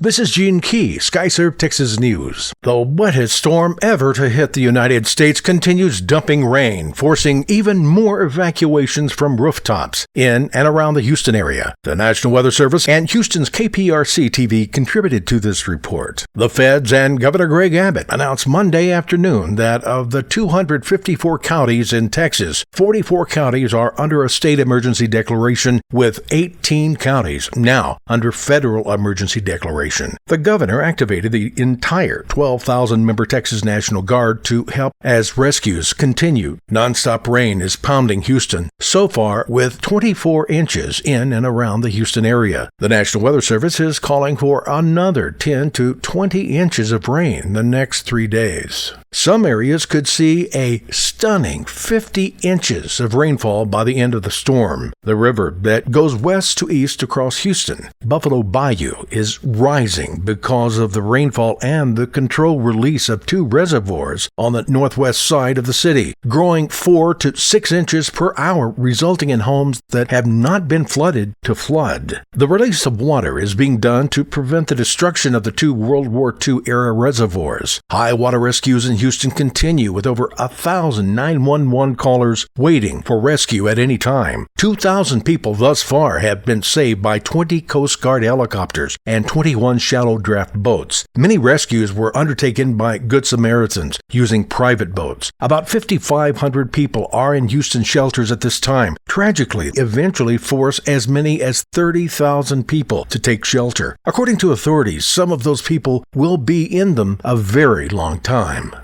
This is Gene Key, Skyserve, Texas News. The wettest storm ever to hit the United States continues dumping rain, forcing even more evacuations from rooftops in and around the Houston area. The National Weather Service and Houston's KPRC TV contributed to this report. The feds and Governor Greg Abbott announced Monday afternoon that of the 254 counties in Texas, 44 counties are under a state emergency declaration, with 18 counties now under federal emergency declaration. The governor activated the entire 12,000-member Texas National Guard to help as rescues continue. Nonstop rain is pounding Houston, so far with 24 inches in and around the Houston area. The National Weather Service is calling for another 10 to 20 inches of rain the next 3 days. Some areas could see a stunning 50 inches of rainfall by the end of the storm. The river that goes west to east across Houston, Buffalo Bayou, is rising because of the rainfall and the controlled release of 2 reservoirs on the northwest side of the city, growing 4 to 6 inches per hour, resulting in homes that have not been flooded to flood. The release of water is being done to prevent the destruction of the 2 World War II-era reservoirs. High water rescues in Houston continue, with over 1,000 911 callers waiting for rescue at any time. 2,000 people thus far have been saved by 20 Coast Guard helicopters and 21 shallow draft boats. Many rescues were undertaken by Good Samaritans using private boats. About 5,500 people are in Houston shelters at this time. Tragically, eventually force as many as 30,000 people to take shelter. According to authorities, some of those people will be in them a very long time.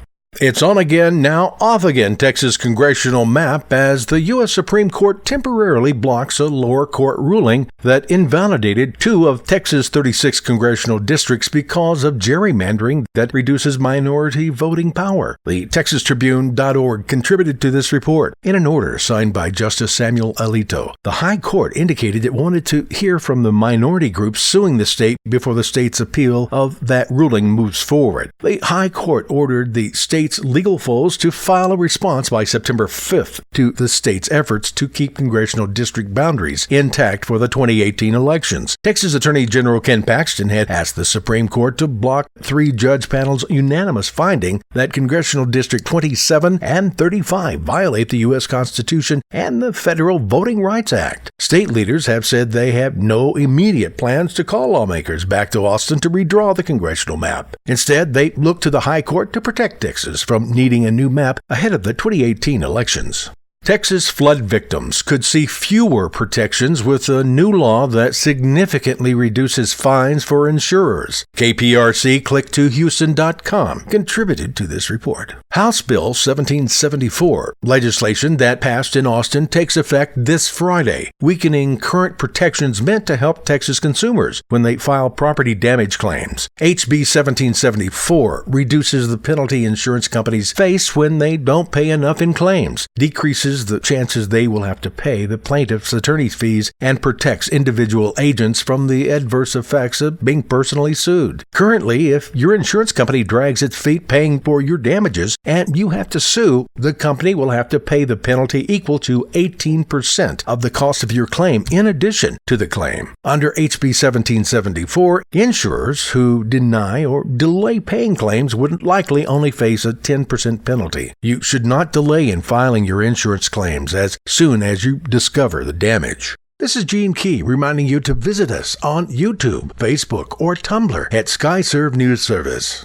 It's on again, now off again Texas congressional map as the U.S. Supreme Court temporarily blocks a lower court ruling that invalidated 2 of Texas' 36 congressional districts because of gerrymandering that reduces minority voting power. The TexasTribune.org contributed to this report. In an order signed by Justice Samuel Alito, the High Court indicated it wanted to hear from the minority groups suing the state before the state's appeal of that ruling moves forward. The High Court ordered the state's legal foes to file a response by September 5th to the state's efforts to keep congressional district boundaries intact for the 2018 elections. Texas Attorney General Ken Paxton had asked the Supreme Court to block 3-judge panel's unanimous finding that Congressional District 27 and 35 violate the U.S. Constitution and the Federal Voting Rights Act. State leaders have said they have no immediate plans to call lawmakers back to Austin to redraw the congressional map. Instead, they look to the High Court to protect Texas from needing a new map ahead of the 2018 elections. Texas flood victims could see fewer protections with a new law that significantly reduces fines for insurers. KPRC click2houston.com contributed to this report. House Bill 1774, legislation that passed in Austin, takes effect this Friday, weakening current protections meant to help Texas consumers when they file property damage claims. HB 1774 reduces the penalty insurance companies face when they don't pay enough in claims, decreases the chances they will have to pay the plaintiff's attorney's fees, and protects individual agents from the adverse effects of being personally sued. Currently, if your insurance company drags its feet paying for your damages and you have to sue, the company will have to pay the penalty equal to 18% of the cost of your claim in addition to the claim. Under HB 1774, insurers who deny or delay paying claims would likely only face a 10% penalty. You should not delay in filing your insurance claims as soon as you discover the damage. This is Gene Key reminding you to visit us on YouTube, Facebook, or Tumblr at Skyserve News Service.